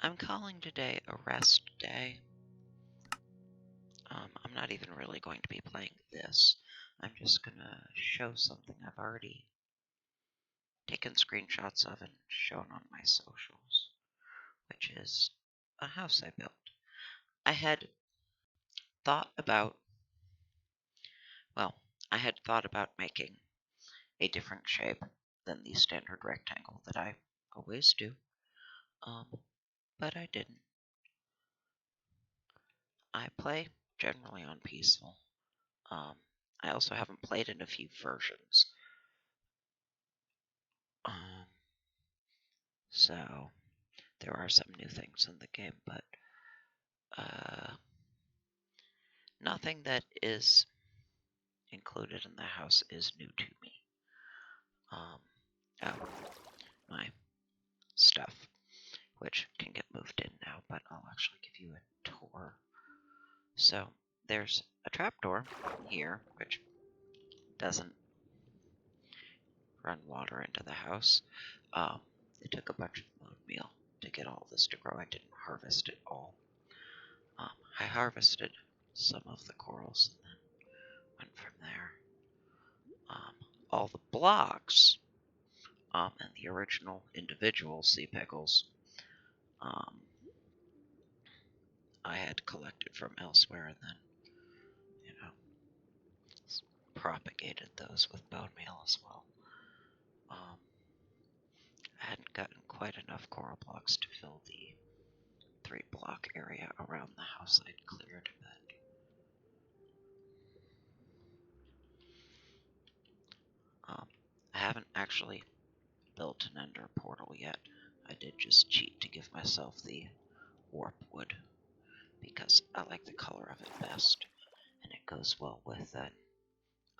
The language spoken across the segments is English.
I'm calling today a rest day. I'm not even really going to be playing this. I'm just going to show something I've already taken screenshots of and shown on my socials, which is a house I built. I had thought about making a different shape than the standard rectangle that I always do, but I didn't. I play generally on peaceful. I also haven't played in a few versions. So there are some new things in the game, but nothing that is included in the house is new to me. My stuff, which can get moved in now, but I'll actually give you a tour. So there's a trapdoor here, which doesn't run water into the house. It took a bunch of bone meal to get all this to grow. I didn't harvest it all. I harvested some of the corals and then went from there. All the blocks and the original individual sea pickles I had collected from elsewhere and then, propagated those with bone meal as well. I hadn't gotten quite enough coral blocks to fill the 3-block area around the house I'd cleared, but I haven't actually built an ender portal yet. I did just cheat to give myself the warp wood because I like the color of it best, and it goes well with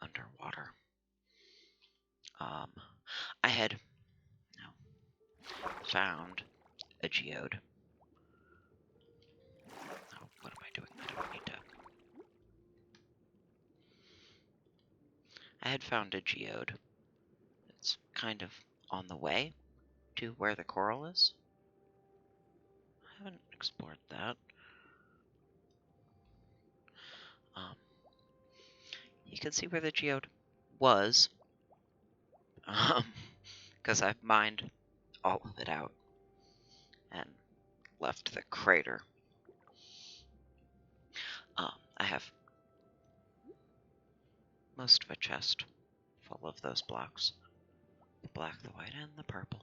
underwater. I had found a geode. Oh, what am I doing? I don't need to. I had found a geode. It's kind of on the way to where the coral is. I haven't explored that. You can see where the geode was, because I've mined all of it out and left the crater. I have most of a chest full of those blocks. The black, the white, and the purple.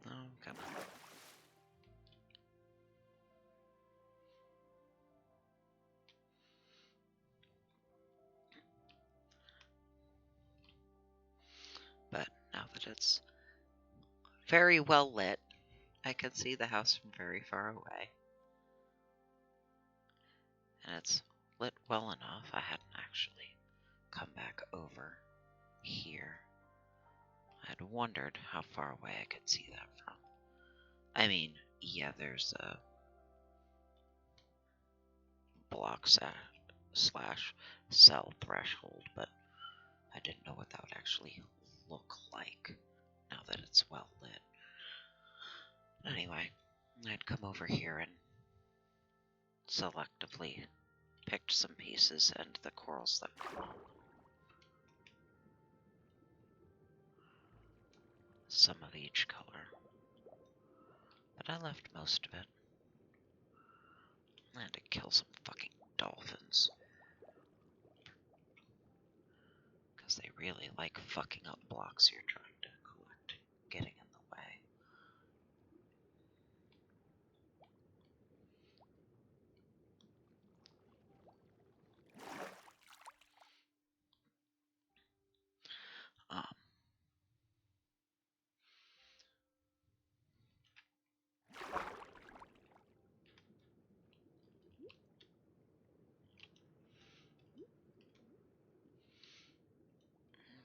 Oh, come on. But now that it's very well lit, I can see the house from very far away. And it's lit well enough. I hadn't actually come back over here. I had wondered how far away I could see that from. I mean, yeah, there's a block slash cell threshold, but I didn't know what that would actually look like now that it's well lit. Anyway, I'd come over here and selectively picked some pieces and the corals that were some of each color. But I left most of it. I had to kill some fucking dolphins. Because they really like fucking up blocks you're trying to collect, getting in the way.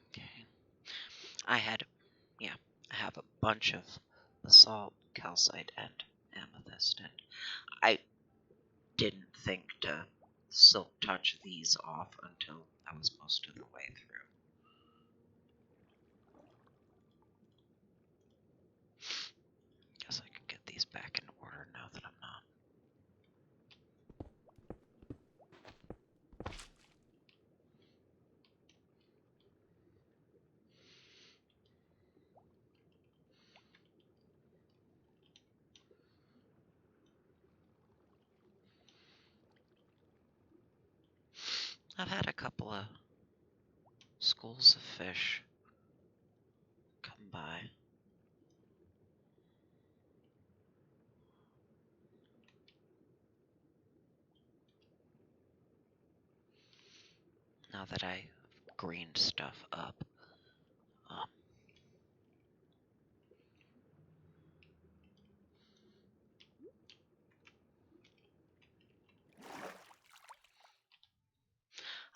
Okay. I have a bunch of basalt, calcite, and amethyst. And I didn't think to silk touch these off until I was most of the way through. Guess I can get these back in order now that I'm not. I've had a couple of schools of fish come by. Now that I greened stuff up.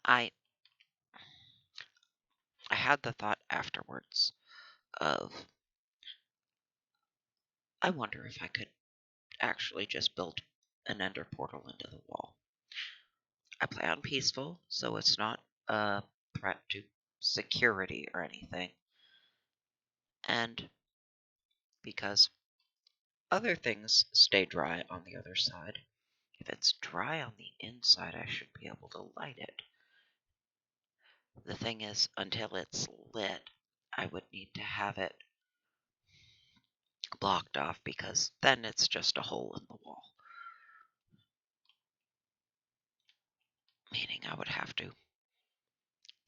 I had the thought afterwards of, I wonder if I could actually just build an ender portal into the wall. I play on peaceful, so it's not a threat to security or anything. And because other things stay dry on the other side, if it's dry on the inside, I should be able to light it. The thing is, until it's lit, I would need to have it blocked off, because then it's just a hole in the wall. Meaning I would have to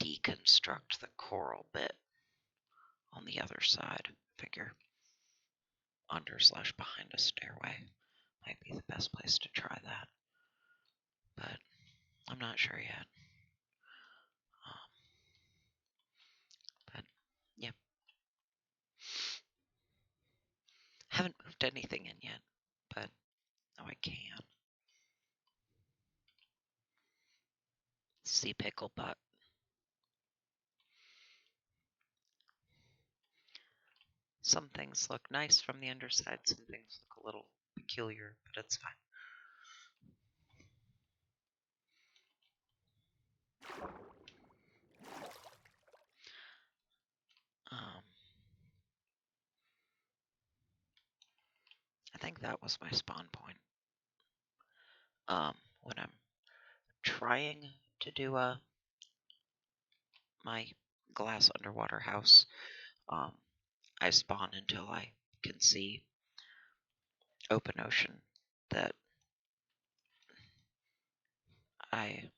deconstruct the coral bit on the other side. Figure under/behind a stairway might be the best place to try that. But I'm not sure yet. But yeah. Haven't moved anything in yet, but now I can. Sea pickle butt. Some things look nice from the underside, some things look a little peculiar, but it's fine. I think that was my spawn point. When I'm trying to do my glass underwater house, I spawn until I can see open ocean that I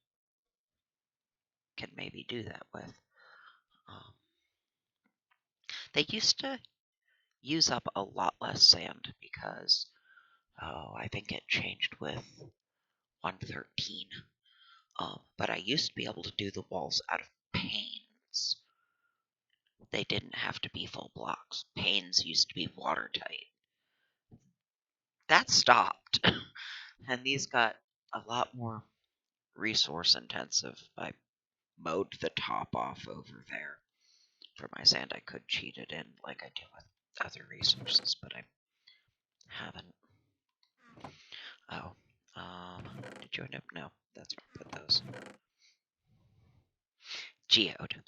can maybe do that with. They used to use up a lot less sand because, I think it changed with 113. But I used to be able to do the walls out of panes. They didn't have to be full blocks. Panes used to be watertight. That stopped. And these got a lot more resource intensive. I mowed the top off over there. For my sand, I could cheat it in like I do with other resources, but I haven't. Oh, did you end up? No, that's where I put those. Geode.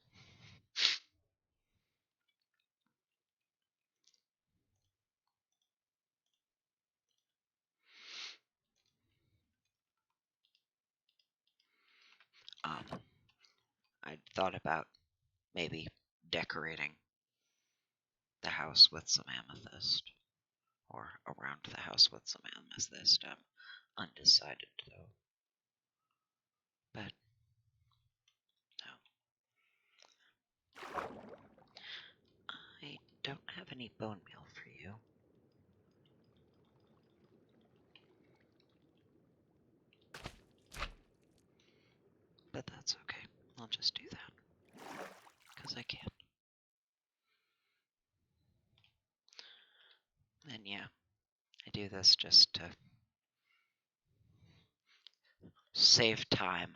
I thought about maybe decorating the house with some amethyst, or around the house with some amethyst. I'm undecided though. But no. I don't have any bone meal for you. But that's okay. I'll just do that. Because I can. And yeah, I do this just to save time.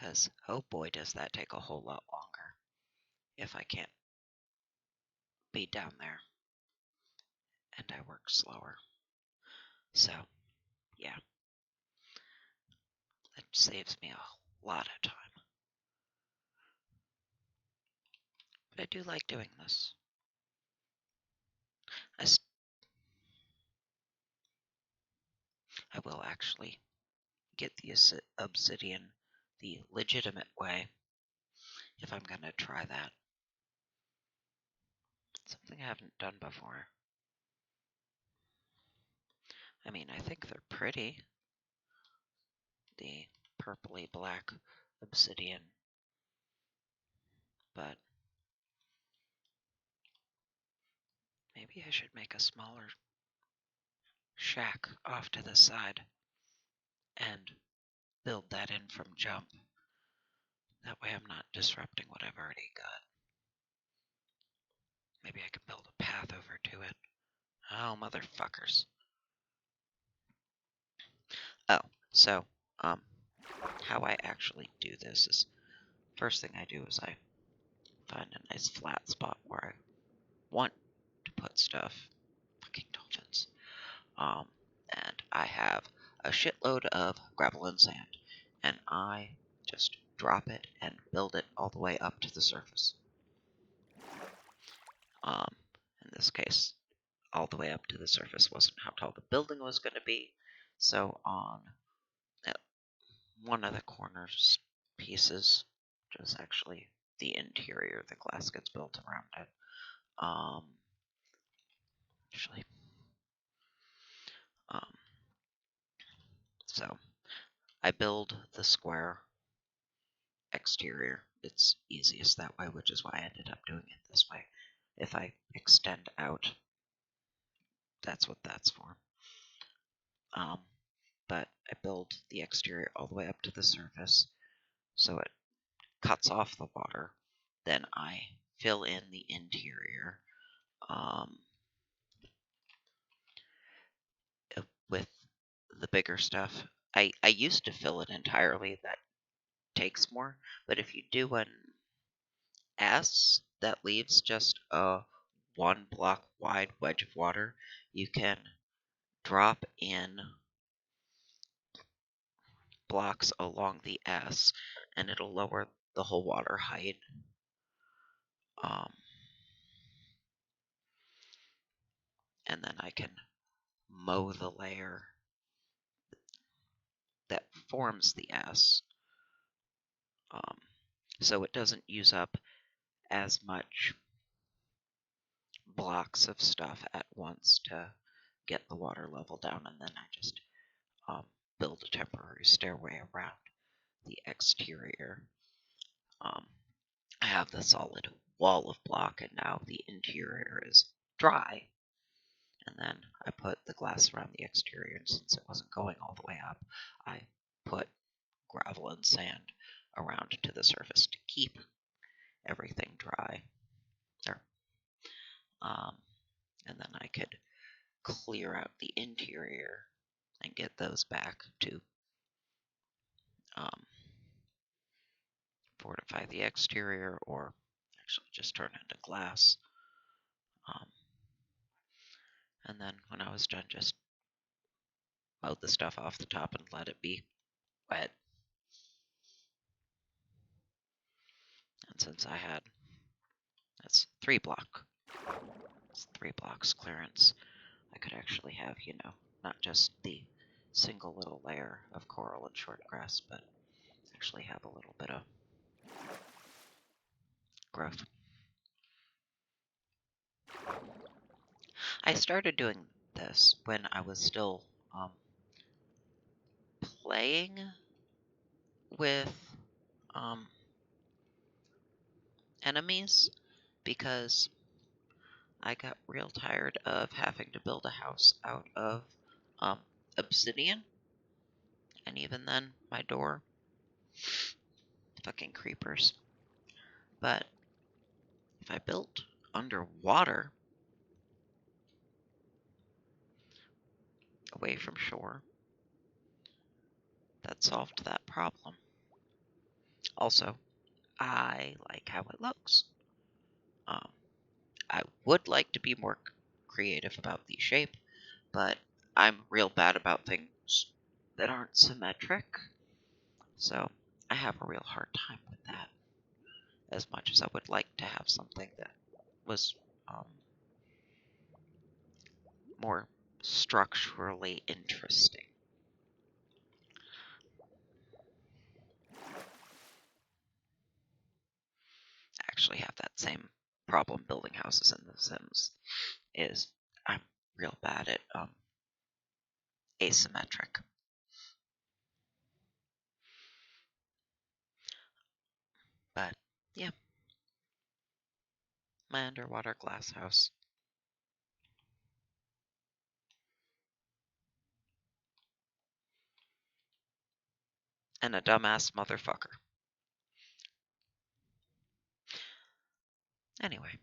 Because, oh boy, does that take a whole lot longer if I can't be down there and I work slower. So, yeah, that saves me a lot of time. But I do like doing this. I will actually get the obsidian the legitimate way if I'm going to try that. Something I haven't done before. I mean, I think they're pretty. The purpley black obsidian. But maybe I should make a smaller shack off to the side and build that in from jump. That way I'm not disrupting what I've already got. Maybe I can build a path over to it. Oh, motherfuckers. Oh, so, how I actually do this is, first thing I do is I find a nice flat spot where I want to put stuff. Fucking dolphins. And I have a shitload of gravel and sand, and I just drop it and build it all the way up to the surface. In this case, all the way up to the surface wasn't how tall the building was going to be, so on one of the corners pieces, which is actually the interior, the glass gets built around it. Actually, so I build the square exterior. It's easiest that way, which is why I ended up doing it this way. If I extend out, that's what that's for. But I build the exterior all the way up to the surface, so it cuts off the water. Then I fill in the interior with the bigger stuff. I used to fill it entirely. That takes more. But if you do an S that leaves just a 1 block wide wedge of water, you can drop in blocks along the S, and it'll lower the whole water height. And then I can mow the layer that forms the S, so it doesn't use up as much blocks of stuff at once to get the water level down, and then I just build a temporary stairway around the exterior. I have the solid wall of block, and now the interior is dry. And then I put the glass around the exterior, and since it wasn't going all the way up, I put gravel and sand around to the surface to keep everything dry. There. And then I could clear out the interior and get those back to fortify the exterior, or actually just turn into glass. And then when I was done, just mowed the stuff off the top and let it be wet. And since I had, it's 3 blocks clearance, I could actually have, not just the single little layer of coral and short grass, but actually have a little bit of growth. I started doing this when I was still playing with enemies, because I got real tired of having to build a house out of obsidian, and even then, my door, fucking creepers. But if I built underwater, away from shore, that solved that problem. Also, I like how it looks. I would like to be more creative about the shape, but I'm real bad about things that aren't symmetric, so I have a real hard time with that. As much as I would like to have something that was more structurally interesting. I actually have that same problem building houses in The Sims. Is I'm real bad at asymmetric. But yeah, my underwater glass house. And a dumbass motherfucker. Anyway,